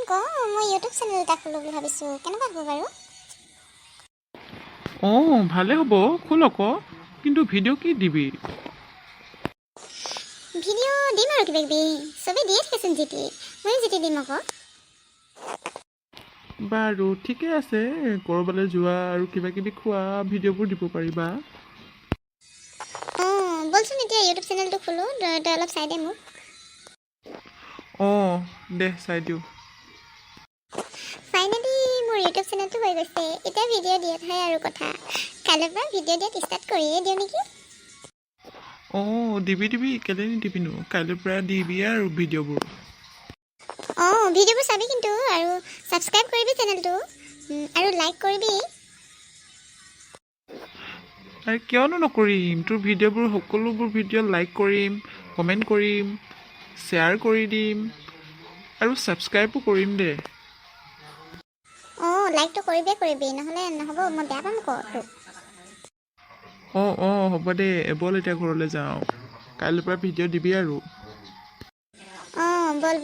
আকৌ মই YouTube channel এটা খোলো বুলি ভাবিছোঁ কেনেকুৱা হ'ব বাৰু ভালে হ'ব খোল আকৌ কিন্তু ভিডিঅ' কি দিবি ভিডিঅ' দিম আৰু কিবা কিবি চবেই দিয়ে থাকেচোন জিটি ময়ো জিটি দিম আকৌ বাৰু ঠিকে আছে ক'ৰবালৈ যোৱা আৰু কিবা কিবি খোৱা ভিডিঅ'বোৰ দিব পাৰিবা বলচোন এতিয়া ইউটিউব চেনেলটো খোলো তই অলপ চাই দে মোক দে চাই দিওঁ ফাইনেলি মোৰ ইউটিউব চেনেলটো হৈ গৈছে এতিয়া ভিডিঅ' দিয়া ঠাই আৰু কথা কাইলৈৰ পৰা ভিডিঅ' দিয়াত ষ্টাৰ্ট কৰিয়ে দিওঁ নেকি দিবি কেলৈ নিদিবিনো কাইলৈৰ পৰা দিবি আৰু ভিডিঅ'বোৰ ভিডিঅ'বোৰ চাবি কিন্তু আৰু ছাবস্ক্ৰাইব কৰিবি চেনেলটো আৰু লাইক কৰিবি আৰু কিয়নো নকৰিম তোৰ ভিডিঅ'বোৰ সকলোবোৰ ভিডিঅ' লাইক কৰিম কমেণ্ট কৰিম শ্বেয়াৰ কৰি দিম আৰু ছাবস্ক্ৰাইবো কৰিম দে লাইকটো কৰিবি নহ'লে নহ'ব মই বেয়া পাম আকৌ তোক হ'ব দে ব'ল এতিয়া ঘৰলৈ যাওঁ কাইলৈৰ পৰা ভিডিঅ' দিবি আৰু বল